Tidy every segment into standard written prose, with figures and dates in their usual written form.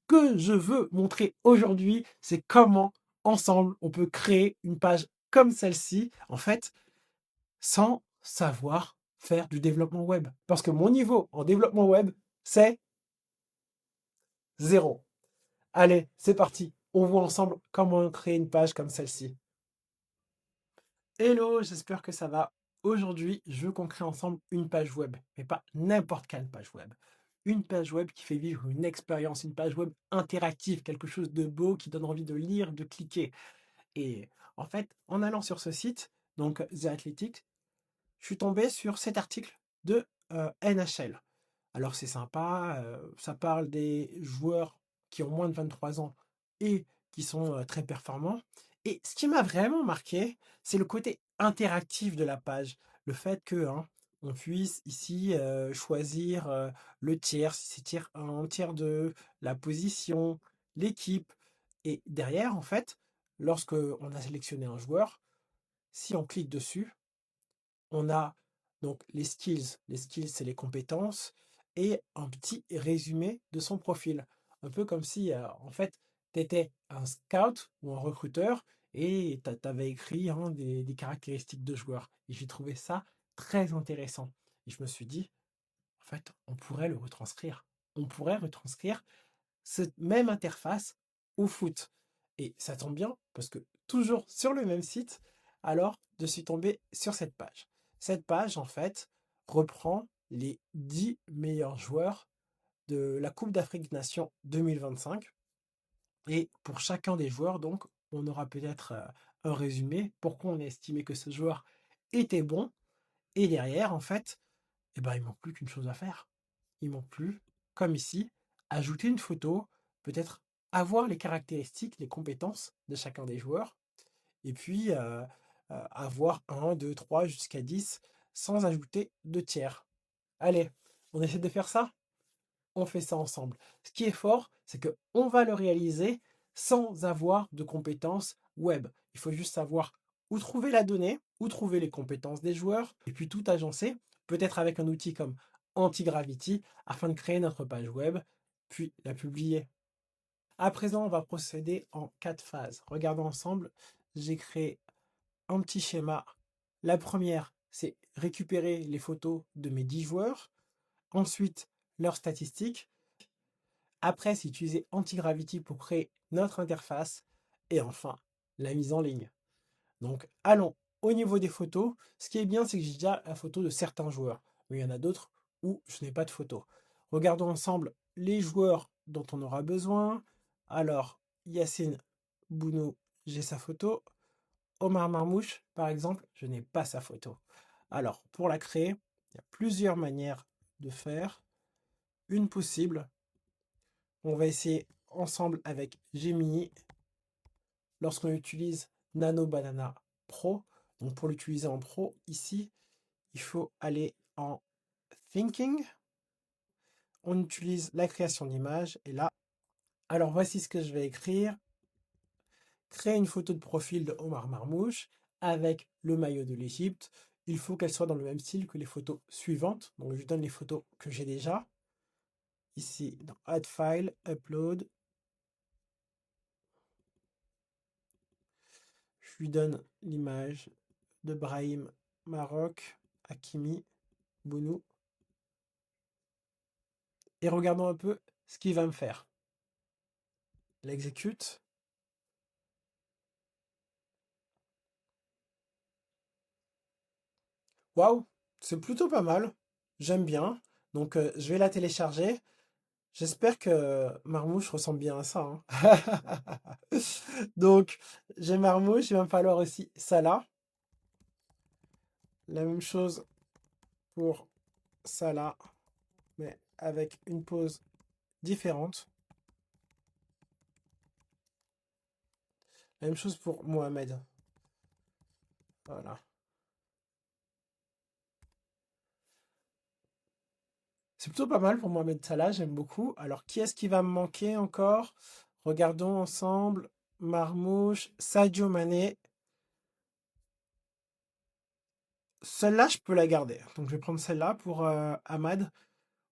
que je veux montrer aujourd'hui, c'est comment, ensemble, on peut créer une page comme celle-ci, en fait, sans savoir faire du développement web. Parce que mon niveau en développement web, c'est zéro. Allez, c'est parti. On voit ensemble comment créer une page comme celle-ci. Hello, j'espère que ça va. Aujourd'hui, je veux qu'on crée ensemble une page web, mais pas n'importe quelle page web. Une page web qui fait vivre une expérience, une page web interactive, quelque chose de beau qui donne envie de lire, de cliquer. Et en fait, en allant sur ce site, donc The Athletic, je suis tombé sur cet article de NHL. Alors c'est sympa, ça parle des joueurs qui ont moins de 23 ans et qui sont très performants. Et ce qui m'a vraiment marqué, c'est le côté interactif de la page. Le fait que on puisse ici choisir le tiers, si c'est tiers 1, tiers 2, la position, l'équipe. Et derrière, en fait, lorsque on a sélectionné un joueur, si on clique dessus, on a donc les skills. Les skills, c'est les compétences et un petit résumé de son profil. Un peu comme si, en fait, tu étais un scout ou un recruteur et tu avais écrit des caractéristiques de joueur. Et j'ai trouvé ça très intéressant. Et je me suis dit, en fait, on pourrait le retranscrire. On pourrait retranscrire cette même interface au foot. Et ça tombe bien parce que toujours sur le même site, alors je suis tombé sur cette page. Cette page, en fait, reprend les 10 meilleurs joueurs de la Coupe d'Afrique des Nations 2025. Et pour chacun des joueurs, donc, on aura peut-être un résumé, pourquoi on a estimé que ce joueur était bon. Et derrière, en fait, eh ben, il manque plus qu'une chose à faire. Il manque plus, comme ici, ajouter une photo, peut-être avoir les caractéristiques, les compétences de chacun des joueurs, et puis avoir un, 2, 3 jusqu'à 10 sans ajouter de tiers. Allez, on essaie de faire ça? On fait ça ensemble. Ce qui est fort, c'est que on va le réaliser sans avoir de compétences web. Il faut juste savoir où trouver la donnée, où trouver les compétences des joueurs, et puis tout agencer, peut-être avec un outil comme Antigravity, afin de créer notre page web, puis la publier. À présent, on va procéder en 4 phases. Regardons ensemble, j'ai créé un petit schéma. La première, c'est récupérer les photos de mes 10 joueurs. Ensuite, leurs statistiques. Après, c'est utiliser Antigravity pour créer notre interface. Et enfin, la mise en ligne. Donc, allons au niveau des photos. Ce qui est bien, c'est que j'ai déjà la photo de certains joueurs. Mais il y en a d'autres où je n'ai pas de photo. Regardons ensemble les joueurs dont on aura besoin. Alors, Yacine Bounou, j'ai sa photo. Omar Marmouche, par exemple, je n'ai pas sa photo. Alors, pour la créer, il y a plusieurs manières de faire. Une possible, on va essayer ensemble avec Gemini lorsqu'on utilise Nano Banana Pro. Donc pour l'utiliser en pro, ici, il faut aller en Thinking. On utilise la création d'image et là, alors voici ce que je vais écrire. Créer une photo de profil de Omar Marmouche avec le maillot de l'Égypte. Il faut qu'elle soit dans le même style que les photos suivantes. Donc je donne les photos que j'ai déjà. Ici, dans Add File, Upload, je lui donne l'image de Brahim Maroc, Hakimi, Bounou. Et regardons un peu ce qu'il va me faire. L'exécute. Waouh, c'est plutôt pas mal. J'aime bien. Donc je vais la télécharger. J'espère que Marmouche ressemble bien à ça, hein. Donc j'ai Marmouche, il va me falloir aussi Salah. La même chose pour Salah, mais avec une pose différente. La même chose pour Mohamed. Voilà. C'est plutôt pas mal pour Mohamed Salah, j'aime beaucoup. Alors, qui est-ce qui va me manquer encore? Regardons ensemble. Marmouche, Sadio Mané. Celle-là, je peux la garder. Donc, je vais prendre celle-là pour Ahmad.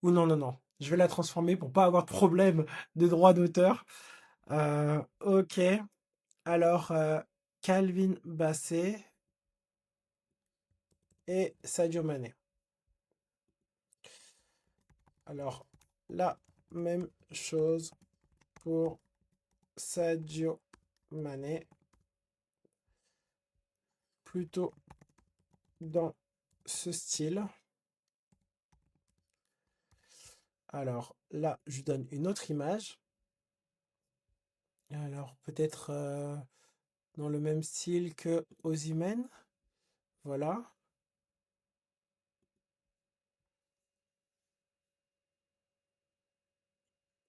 Ou non, non, non. Je vais la transformer pour pas avoir de problème de droit d'auteur. Ok. Alors, Calvin Bassett et Sadio Mané. Alors, la même chose pour Sadio Mané. Plutôt dans ce style. Alors là, je donne une autre image. Alors peut-être dans le même style que Osimhen. Voilà.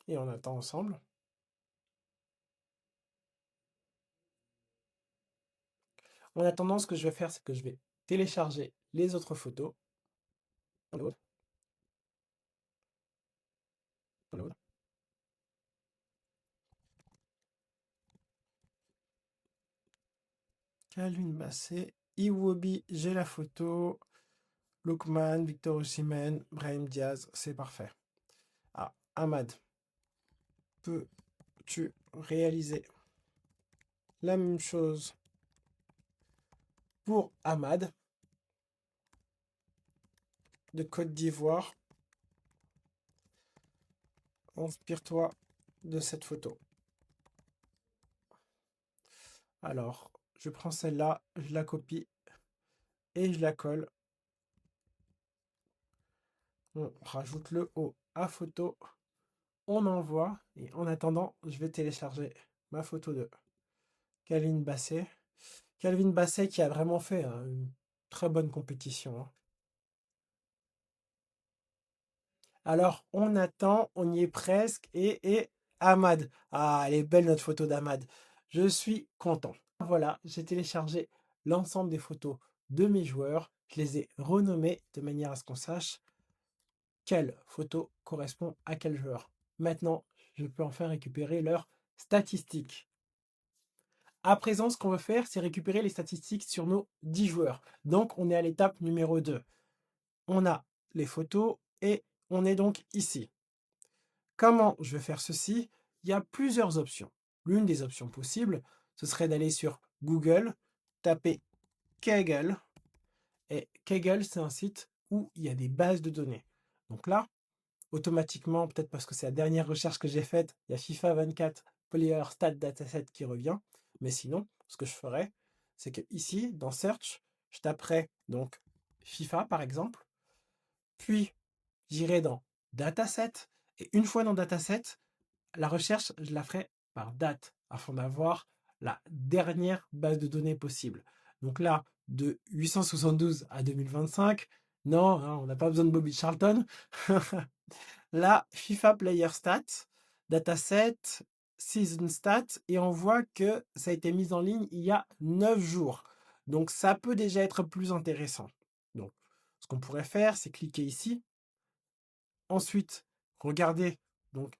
Et on attend ensemble. En attendant, ce que je vais faire, c'est que je vais télécharger les autres photos. Calvin Bassett, Iwobi, j'ai la photo. Lookman, Victor Osimhen, Brahim Diaz, c'est parfait. Ah, Ahmad, peux-tu réaliser la même chose pour Ahmad de Côte d'Ivoire? Inspire-toi de cette photo. Alors, je prends celle-là, je la copie et je la colle. On rajoute le haut à photo. On envoie. Et en attendant, je vais télécharger ma photo de Calvin Bassett. Calvin Bassett qui a vraiment fait une très bonne compétition, hein. Alors, on attend, on y est presque. Et Ahmad. Ah, elle est belle notre photo d'Ahmad. Je suis content. Voilà, j'ai téléchargé l'ensemble des photos de mes joueurs. Je les ai renommées de manière à ce qu'on sache quelle photo correspond à quel joueur. Maintenant, je peux enfin récupérer leurs statistiques. À présent, ce qu'on veut faire, c'est récupérer les statistiques sur nos 10 joueurs. Donc, on est à l'étape numéro 2. On a les photos et on est donc ici. Comment je vais faire ceci? Il y a plusieurs options. L'une des options possibles, ce serait d'aller sur Google, taper Kaggle. Et Kaggle, c'est un site où il y a des bases de données. Donc là, automatiquement, peut-être parce que c'est la dernière recherche que j'ai faite, il y a FIFA 24 Player Stat Dataset qui revient. Mais sinon, ce que je ferais, c'est que ici, dans Search, je taperais donc FIFA par exemple, puis j'irai dans Dataset, et une fois dans Dataset, la recherche, je la ferai par date, afin d'avoir la dernière base de données possible. Donc là, de 872 à 2025, non, hein, on n'a pas besoin de Bobby Charlton. Là, FIFA Player Stats, Dataset, Season Stats, et on voit que ça a été mis en ligne il y a 9 jours. Donc ça peut déjà être plus intéressant. Donc, ce qu'on pourrait faire, c'est cliquer ici. Ensuite, regardez. Donc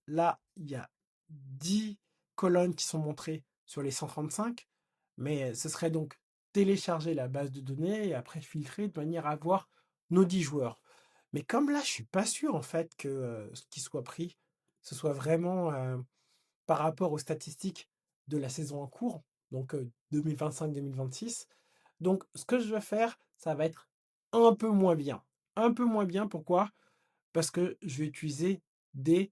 là, il y a 10 colonnes qui sont montrées sur les 135, mais ce serait donc télécharger la base de données et après filtrer de manière à avoir nos 10 joueurs. Mais comme là, je suis pas sûr en fait que ce qui soit pris, ce soit vraiment par rapport aux statistiques de la saison en cours, donc 2025-2026. Donc, ce que je vais faire, ça va être un peu moins bien. Un peu moins bien, pourquoi? Parce que je vais utiliser des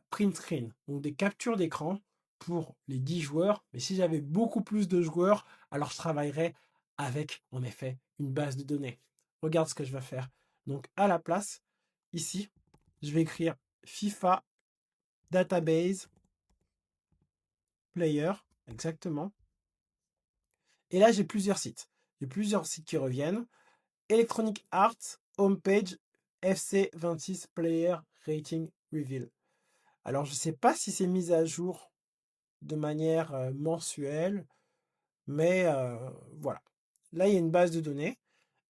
print screen, donc des captures d'écran pour les 10 joueurs. Mais si j'avais beaucoup plus de joueurs, alors je travaillerais avec, en effet, une base de données. Regarde ce que je vais faire. Donc, à la place, ici, je vais écrire FIFA Database Player, exactement. Et là, j'ai plusieurs sites. J'ai plusieurs sites qui reviennent. Electronic Arts, Homepage, FC26 Player Rating Reveal. Alors, je ne sais pas si c'est mis à jour de manière mensuelle, mais voilà. Là, il y a une base de données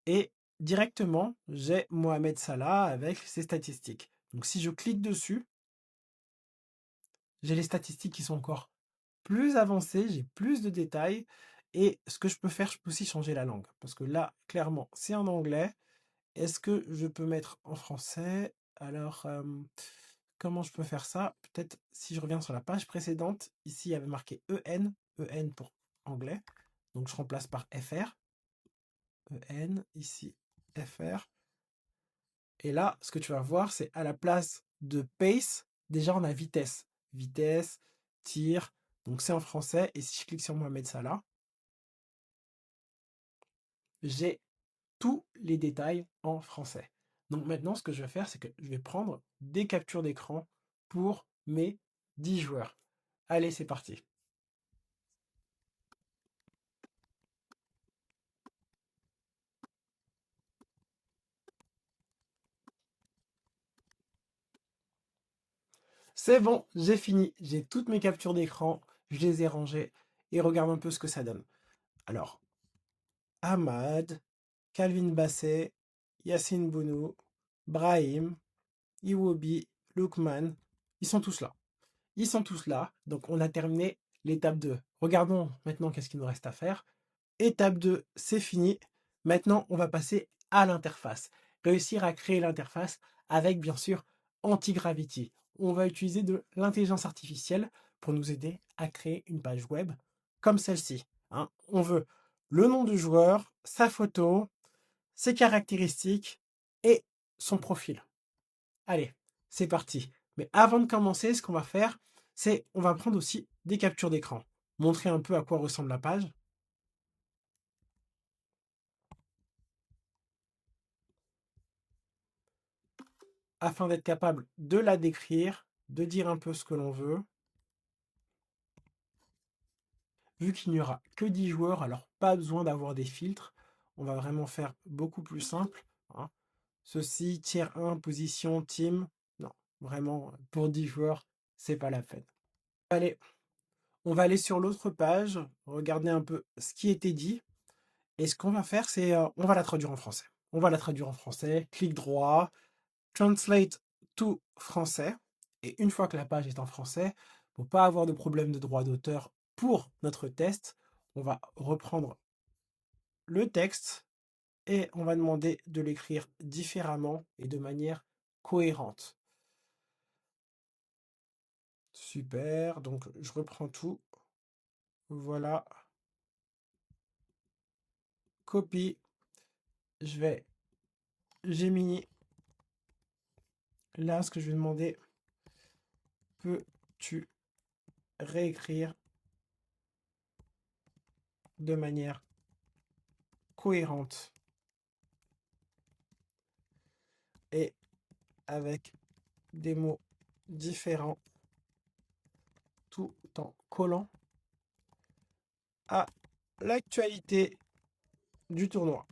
et directement, j'ai Mohamed Salah avec ses statistiques. Donc, si je clique dessus, j'ai les statistiques qui sont encore plus avancées, j'ai plus de détails. Et ce que je peux faire, je peux aussi changer la langue. Parce que là, clairement, c'est en anglais. Est-ce que je peux mettre en français? Alors, comment je peux faire ça? Peut-être si je reviens sur la page précédente, ici il y avait marqué EN, EN pour anglais, donc je remplace par FR, EN, ici FR. Et là, ce que tu vas voir, c'est à la place de pace, déjà on a vitesse. Vitesse, tir, donc c'est en français. Et si je clique sur Mohamed Salah, j'ai tous les détails en français. Donc maintenant, ce que je vais faire, c'est que je vais prendre des captures d'écran pour mes 10 joueurs. Allez, c'est parti. C'est bon, j'ai fini. J'ai toutes mes captures d'écran, je les ai rangées et regarde un peu ce que ça donne. Alors, Ahmad, Calvin Bassey, Yacine Bounou, Brahim, Iwobi, Lookman, ils sont tous là. Ils sont tous là, donc on a terminé l'étape 2. Regardons maintenant qu'est-ce qu'il nous reste à faire. Étape 2, c'est fini. Maintenant, on va passer à l'interface. Réussir à créer l'interface avec, bien sûr, Antigravity. On va utiliser de l'intelligence artificielle pour nous aider à créer une page web comme celle-ci, hein. On veut le nom du joueur, sa photo, ses caractéristiques et son profil. Allez, c'est parti. Mais avant de commencer, ce qu'on va faire, c'est on va prendre aussi des captures d'écran. Montrer un peu à quoi ressemble la page. Afin d'être capable de la décrire, de dire un peu ce que l'on veut. Vu qu'il n'y aura que 10 joueurs, alors pas besoin d'avoir des filtres. On va vraiment faire beaucoup plus simple, hein. Ceci, tier 1, position, team. Non, vraiment, pour 10 joueurs, c'est pas la peine. Allez, on va aller sur l'autre page, regarder un peu ce qui était dit. Et ce qu'on va faire, c'est on va la traduire en français. On va la traduire en français, clic droit, translate to français. Et une fois que la page est en français, pour pas avoir de problème de droit d'auteur pour notre test, on va reprendre le texte et on va demander de l'écrire différemment et de manière cohérente. Super, donc je reprends tout. Voilà. Copie. Je vais Gemini. Là, ce que je vais demander, peux-tu réécrire de manière cohérente et avec des mots différents tout en collant à l'actualité du tournoi.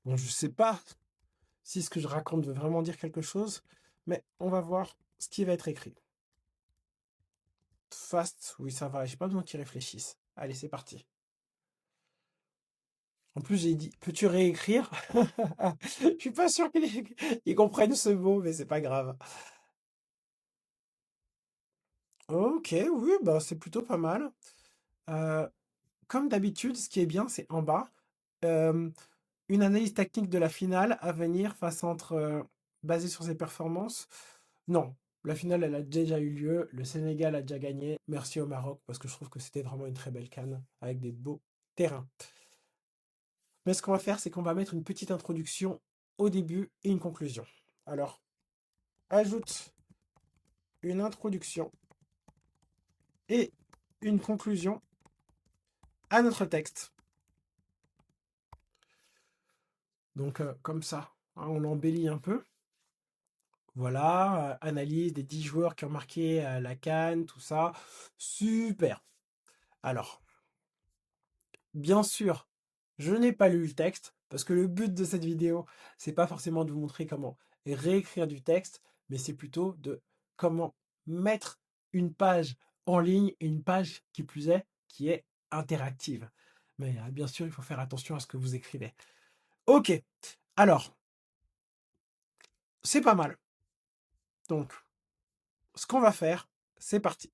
Bon, je sais pas si ce que je raconte veut vraiment dire quelque chose, mais on va voir ce qui va être écrit. Fast, oui ça va, j'ai pas besoin qu'ils réfléchissent. Allez, c'est parti. En plus, j'ai dit, peux-tu réécrire? Je suis pas sûr qu'ils comprennent ce mot, mais c'est pas grave. Ok, oui, bah c'est plutôt pas mal. Euh, Comme d'habitude, ce qui est bien, c'est en bas, une analyse technique de la finale à venir face entre, basée sur ses performances. Non, la finale, elle a déjà eu lieu. Le Sénégal a déjà gagné. Merci au Maroc parce que je trouve que c'était vraiment une très belle CAN avec des beaux terrains. Mais ce qu'on va faire, c'est qu'on va mettre une petite introduction au début et une conclusion. Alors, ajoute une introduction et une conclusion à notre texte. Donc, comme ça, hein, on l'embellit un peu. Voilà, analyse des 10 joueurs qui ont marqué la CAN, tout ça. Super. Alors, bien sûr, je n'ai pas lu le texte parce que le but de cette vidéo, c'est pas forcément de vous montrer comment réécrire du texte, mais c'est plutôt de comment mettre une page en ligne et une page qui plus est, qui est interactive. Mais bien sûr, il faut faire attention à ce que vous écrivez. Ok, alors, c'est pas mal. Donc, ce qu'on va faire, c'est parti.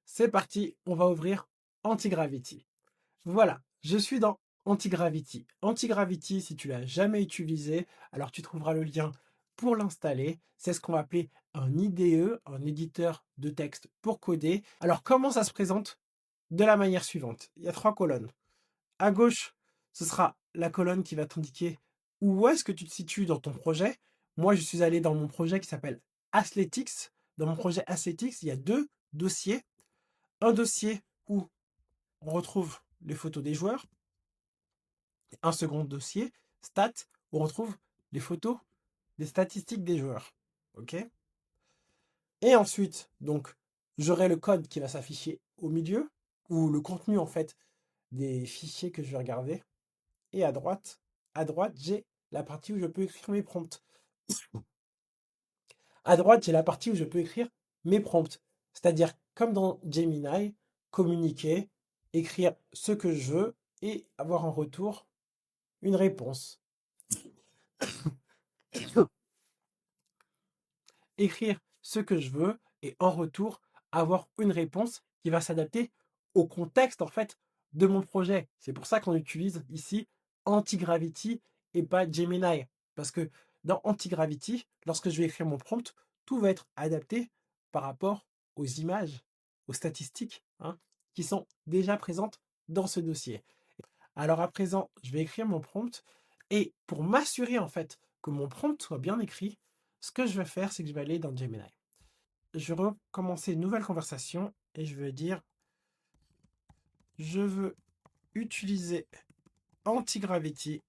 C'est parti, on va ouvrir Antigravity. Voilà, je suis dans Antigravity. Antigravity, si tu l'as jamais utilisé, alors tu trouveras le lien pour l'installer. C'est ce qu'on va appeler un IDE, un éditeur de texte pour coder. Alors comment ça se présente? De la manière suivante. Il y a 3 colonnes. À gauche, ce sera la colonne qui va t'indiquer où est-ce que tu te situes dans ton projet. Moi, je suis allé dans mon projet qui s'appelle Athletics. Dans mon projet Athletics, il y a 2 dossiers. Un dossier où on retrouve les photos des joueurs. Un second dossier, stats, où on retrouve les photos des statistiques des joueurs. OK? Et ensuite, donc, j'aurai le code qui va s'afficher au milieu, ou le contenu, en fait, des fichiers que je vais regarder. Et à droite, j'ai la partie où je peux écrire mes prompts. À droite, j'ai la partie où je peux écrire mes prompts. C'est-à-dire, comme dans Gemini, communiquer, écrire ce que je veux et avoir en retour une réponse. Écrire ce que je veux et en retour avoir une réponse qui va s'adapter au contexte en fait de mon projet. C'est pour ça qu'on utilise ici Antigravity et pas Gemini. Parce que dans Antigravity, lorsque je vais écrire mon prompt, tout va être adapté par rapport aux images, aux statistiques hein, qui sont déjà présentes dans ce dossier. Alors à présent, je vais écrire mon prompt et pour m'assurer en fait que mon prompt soit bien écrit, ce que je vais faire, c'est que je vais aller dans Gemini. Je vais recommencer une nouvelle conversation et je vais dire je veux utiliser Antigravity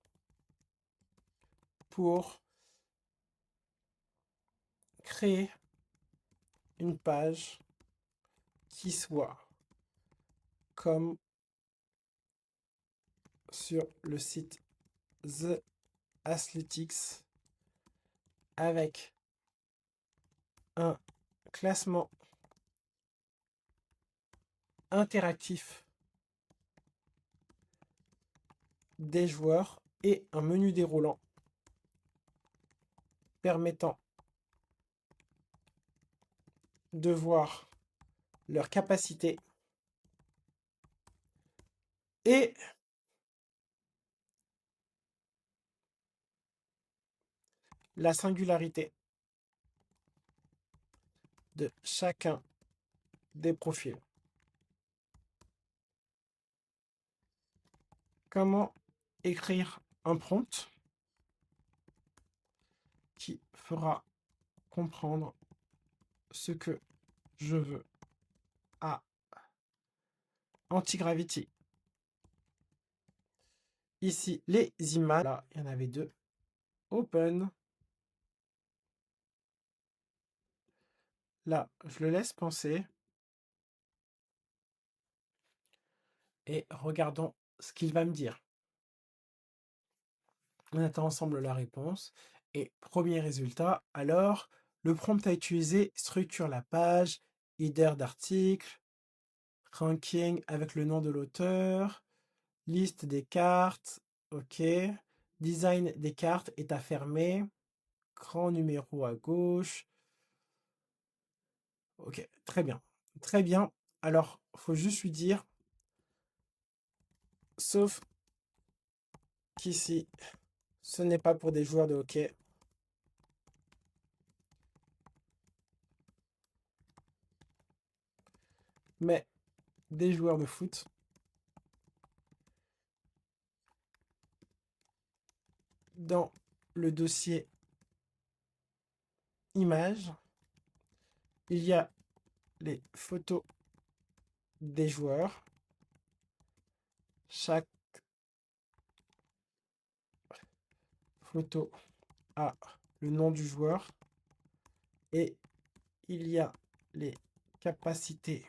pour créer une page qui soit comme sur le site The Athletics avec un classement interactif des joueurs et un menu déroulant permettant de voir leur capacité et la singularité de chacun des profils. Comment écrire un prompt qui fera comprendre ce que je veux à Antigravity. Ici, les images, là, il y en avait 2. Open. Là, je le laisse penser. Et regardons ce qu'il va me dire. On attend ensemble la réponse. Et premier résultat, alors, le prompt à utiliser structure la page, header d'article, ranking avec le nom de l'auteur, liste des cartes, ok. Design des cartes est à fermer, grand numéro à gauche. Ok, très bien. Très bien. Alors, faut juste lui dire, sauf qu'ici, ce n'est pas pour des joueurs de hockey. Mais des joueurs de foot. Dans le dossier images, il y a les photos des joueurs. Chaque photo a le nom du joueur et il y a les capacités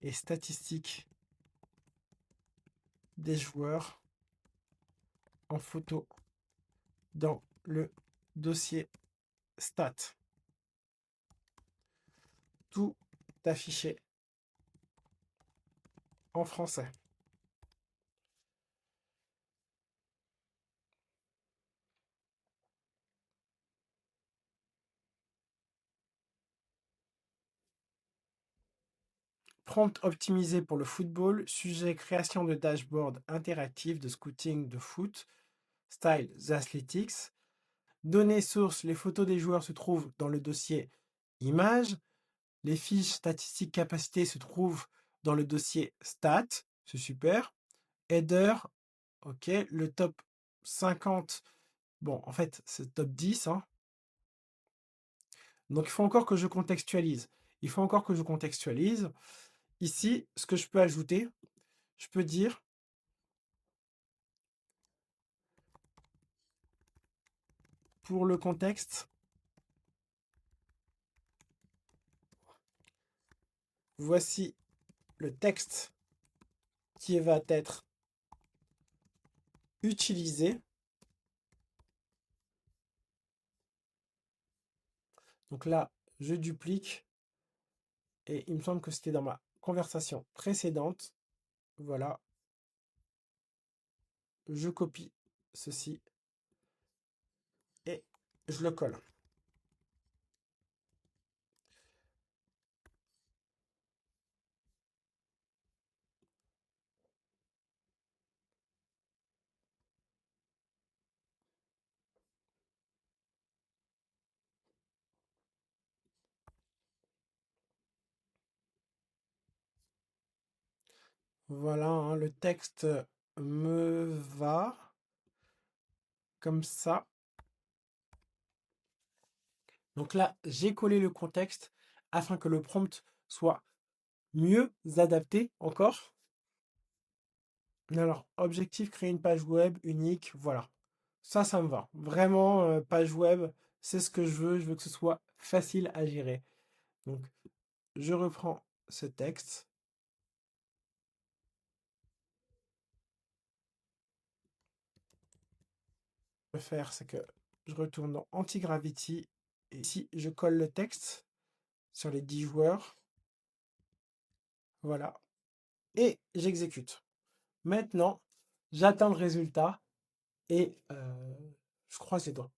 et statistiques des joueurs en photo dans le dossier stats. Tout affiché en français. Prompt optimisé pour le football. Sujet création de dashboard interactif de scouting de foot. Style The Athletics. Données sources, les photos des joueurs se trouvent dans le dossier images. Les fiches statistiques capacité se trouvent dans le dossier stats. C'est super. Header, ok. Le top 50, bon, en fait, c'est top 10, hein. Donc, il faut encore que je contextualise. Ici, ce que je peux ajouter, je peux dire, pour le contexte, voici le texte qui va être utilisé. Donc là, je duplique et il me semble que c'était dans ma conversation précédente. Voilà, je copie ceci et je le colle. Voilà, hein, le texte me va comme ça. Donc là, j'ai collé le contexte afin que le prompt soit mieux adapté encore. Alors, objectif, créer une page web unique, voilà. Ça me va. Vraiment, page web, c'est ce que je veux. Je veux que ce soit facile à gérer. Donc, je reprends ce texte. Ce que je vais faire, c'est que je retourne dans Anti-Gravity. Et ici, je colle le texte sur les 10 joueurs. Voilà. Et j'exécute. Maintenant, j'attends le résultat et je croise les doigts.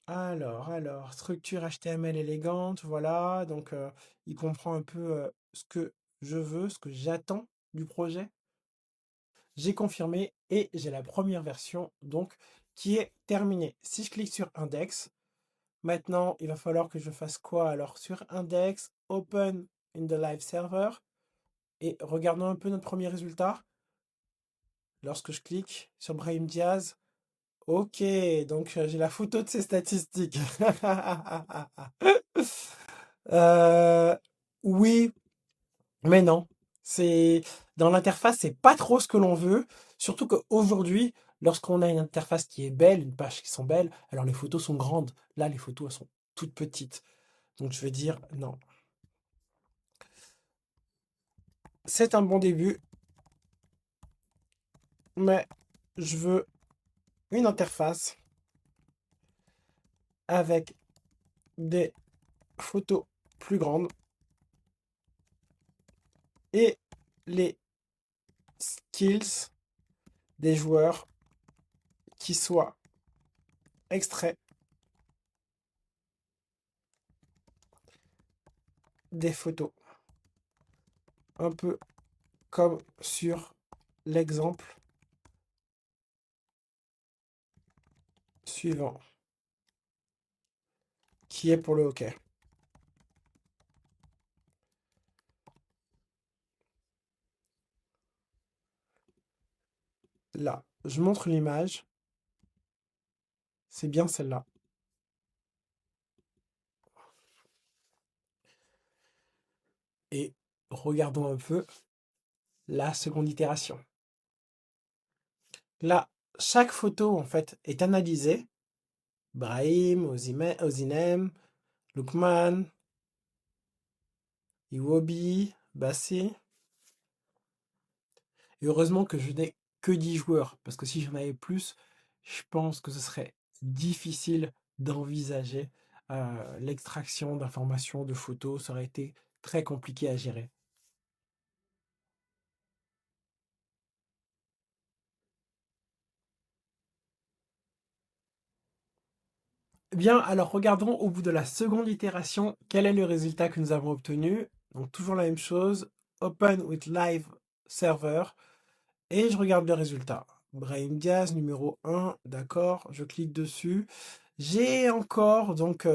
Alors, structure HTML élégante, voilà. Donc, il comprend un peu ce que je veux, ce que j'attends du projet. J'ai confirmé et j'ai la première version donc qui est terminée. Si je clique sur Index, maintenant, il va falloir que je fasse quoi? Alors, sur Index, Open in the Live Server et regardons un peu notre premier résultat. Lorsque je clique sur Brahim Diaz, ok, donc j'ai la photo de ses statistiques. Euh, oui, mais non. C'est dans l'interface, c'est pas trop ce que l'on veut. Surtout qu'aujourd'hui, lorsqu'on a une interface qui est belle, une page qui sont belles, alors les photos sont grandes. Là, les photos elles sont toutes petites. Donc je vais dire non. C'est un bon début, mais je veux une interface avec des photos plus grandes et les skills des joueurs qui soient extraits des photos. Un peu comme sur l'exemple suivant, qui est pour le hockey. Là, je montre l'image. C'est bien celle-là. Et regardons un peu la seconde itération. Là, chaque photo, en fait, est analysée. Brahim, Ozinem, Lukman, Iwobi, Bassi. Et heureusement que je n'ai que 10 joueurs, parce que si j'en avais plus, je pense que ce serait difficile d'envisager l'extraction d'informations, de photos. Ça aurait été très compliqué à gérer. Bien, alors regardons au bout de la seconde itération, quel est le résultat que nous avons obtenu. Donc toujours la même chose, Open with Live Server, et je regarde le résultat. Brahim Diaz, numéro 1, d'accord, je clique dessus. J'ai encore donc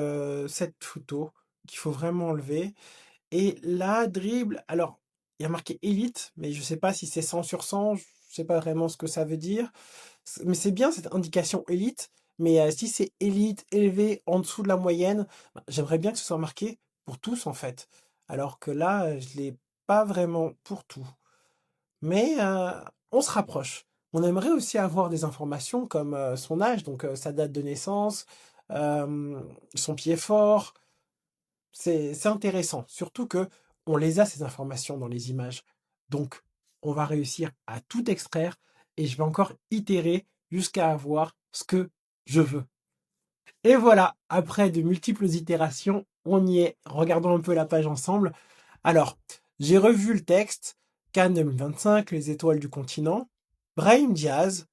cette photo qu'il faut vraiment enlever. Et là, dribble, alors, il y a marqué élite, mais je ne sais pas si c'est 100 sur 100, je ne sais pas vraiment ce que ça veut dire. Mais c'est bien cette indication élite, mais si c'est élite, élevé, en dessous de la moyenne, bah, j'aimerais bien que ce soit marqué pour tous en fait. Alors que là, je ne l'ai pas vraiment pour tout. Mais on se rapproche. On aimerait aussi avoir des informations comme son âge, donc sa date de naissance, euh, son pied fort, c'est intéressant, surtout que on les a ces informations dans les images. Donc, on va réussir à tout extraire et je vais encore itérer jusqu'à avoir ce que je veux. Et voilà, après de multiples itérations, on y est. Regardons un peu la page ensemble. Alors, j'ai revu le texte, Cannes 2025, les étoiles du continent. Brahim Diaz,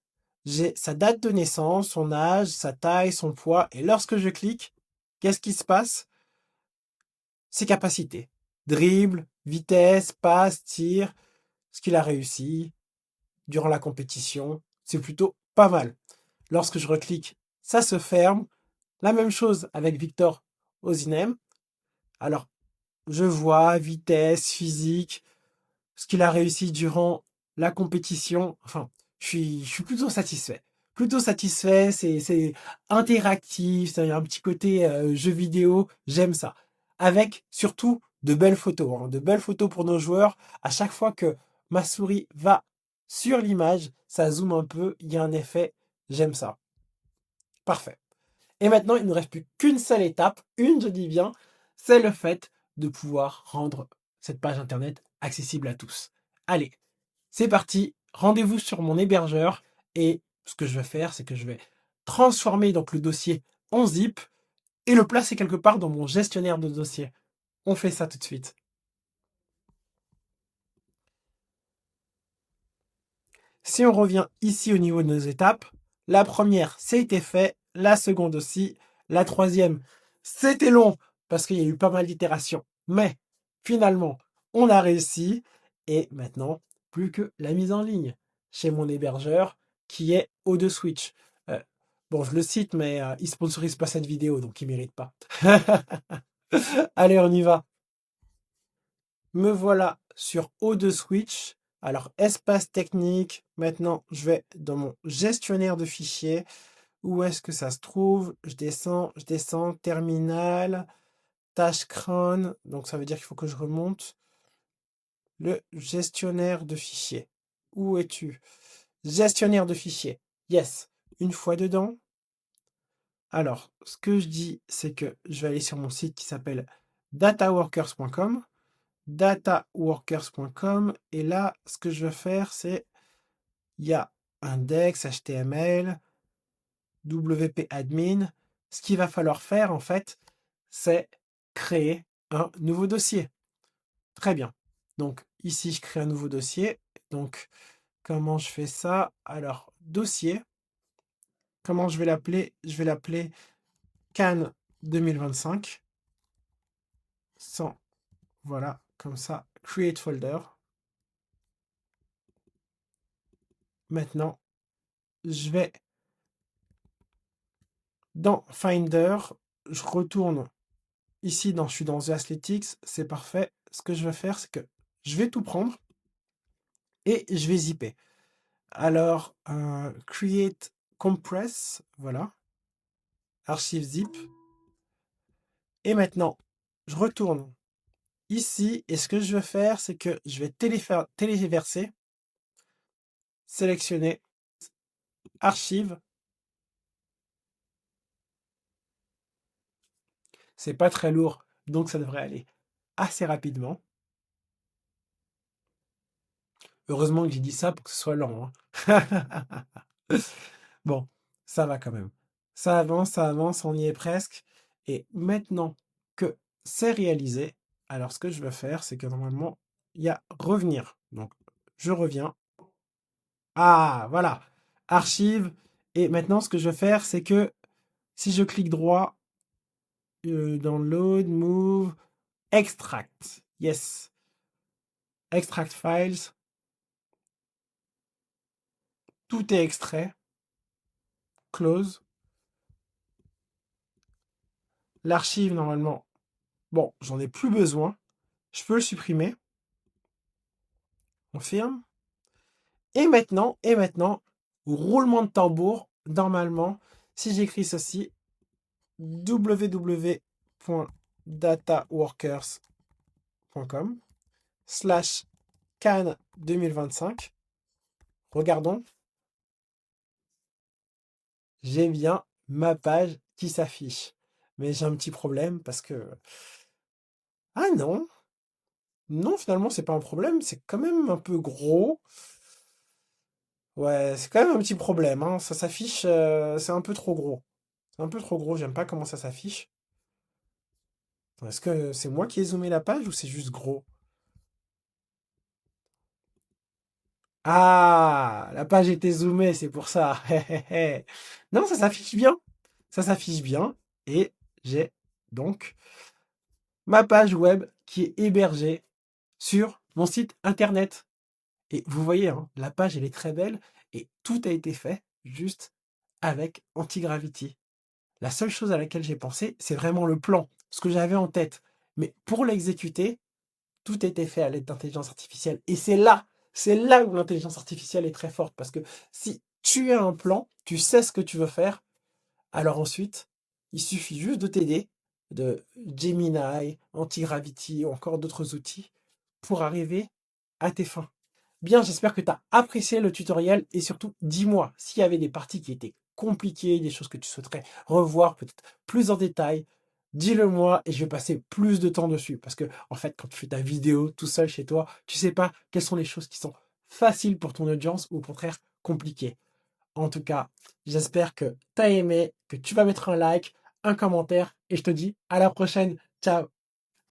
j'ai sa date de naissance, son âge, sa taille, son poids. Et lorsque je clique, qu'est-ce qui se passe? Ses capacités. Dribble, vitesse, passe, tir, ce qu'il a réussi durant la compétition. C'est plutôt pas mal. Lorsque je reclique, ça se ferme. La même chose avec Victor Osimhen. Alors, je vois vitesse, physique, ce qu'il a réussi durant la compétition. Enfin, je suis plutôt satisfait. Plutôt satisfait, c'est interactif, c'est un petit côté jeu vidéo, j'aime ça. Avec surtout de belles photos, hein, de belles photos pour nos joueurs. À chaque fois que ma souris va sur l'image, ça zoome un peu, il y a un effet, j'aime ça. Parfait. Et maintenant, il ne nous reste plus qu'une seule étape, une je dis bien, c'est le fait de pouvoir rendre cette page internet accessible à tous. Allez, c'est parti, rendez-vous sur mon hébergeur et ce que je vais faire, c'est que je vais transformer donc le dossier en zip et le placer quelque part dans mon gestionnaire de dossier. On fait ça tout de suite. Si on revient ici au niveau de nos étapes, la première, c'était fait, la seconde aussi, la troisième, c'était long parce qu'il y a eu pas mal d'itérations. Mais finalement, on a réussi et maintenant, plus que la mise en ligne chez mon hébergeur qui est O2 Switch. Euh, bon, je le cite, mais il sponsorise pas cette vidéo, donc il mérite pas. Allez, on y va. Me voilà sur O2 Switch. Alors, espace technique. Maintenant, je vais dans mon gestionnaire de fichiers. Où est-ce que ça se trouve? Je descends, terminal, tâche cron. Donc, ça veut dire qu'il faut que je remonte. Le gestionnaire de fichiers. Où es-tu? Gestionnaire de fichiers. Yes. Une fois dedans. Alors, ce que je dis, c'est que je vais aller sur mon site qui s'appelle dataworkers.com. Dataworkers.com et là, ce que je vais faire, c'est il y a index, HTML, WP admin. Ce qu'il va falloir faire, en fait, c'est créer un nouveau dossier. Très bien. Donc, ici, je crée un nouveau dossier. Donc, comment je fais ça? Alors, dossier. Comment je vais l'appeler? Je vais l'appeler Cannes 2025. Sans, voilà, comme ça, create folder. Maintenant, je vais dans Finder, je retourne ici, je suis dans The Athletics, c'est parfait. Ce que je vais faire, c'est que je vais tout prendre et je vais zipper. Alors, create compress, voilà, archive zip. Et maintenant, je retourne ici et ce que je vais faire, c'est que je vais téléverser, sélectionner, archive. C'est pas très lourd, donc ça devrait aller assez rapidement. Heureusement que j'ai dit ça pour que ce soit lent, hein. Bon, ça va quand même. Ça avance, on y est presque. Et maintenant que c'est réalisé, alors ce que je vais faire, c'est que normalement, il y a revenir. Donc, je reviens. Ah, voilà. Archive. Et maintenant, ce que je vais faire, c'est que si je clique droit, download, move, extract. Yes. Extract files. Tout est extrait. Close. L'archive, normalement, bon, j'en ai plus besoin. Je peux le supprimer. Confirme. Et maintenant, roulement de tambour, normalement, si j'écris ceci, www.dataworkers.com / Cannes 2025. Regardons. J'ai bien ma page qui s'affiche. Mais j'ai un petit problème parce que... Ah non! Non, finalement, c'est pas un problème. C'est quand même un peu gros. Ouais, c'est quand même un petit problème, hein. Ça s'affiche, c'est un peu trop gros. C'est un peu trop gros, j'aime pas comment ça s'affiche. Est-ce que c'est moi qui ai zoomé la page ou c'est juste gros? Ah, la page était zoomée, c'est pour ça. Non, ça s'affiche bien. Ça s'affiche bien. Et j'ai donc ma page web qui est hébergée sur mon site internet. Et vous voyez, hein, la page, elle est très belle et tout a été fait juste avec Antigravity. La seule chose à laquelle j'ai pensé, c'est vraiment le plan, ce que j'avais en tête. Mais pour l'exécuter, tout a été fait à l'aide d'intelligence artificielle. Et c'est là où l'intelligence artificielle est très forte. Parce que si tu as un plan, tu sais ce que tu veux faire, alors ensuite, il suffit juste de t'aider, de Gemini, Antigravity ou encore d'autres outils pour arriver à tes fins. Bien, j'espère que tu as apprécié le tutoriel et surtout, dis-moi s'il y avait des parties qui étaient compliquées, des choses que tu souhaiterais revoir peut-être plus en détail. Dis-le moi et je vais passer plus de temps dessus. Parce que, en fait, quand tu fais ta vidéo tout seul chez toi, tu sais pas quelles sont les choses qui sont faciles pour ton audience ou au contraire compliquées. En tout cas, j'espère que tu as aimé, que tu vas mettre un like, un commentaire et je te dis à la prochaine. Ciao!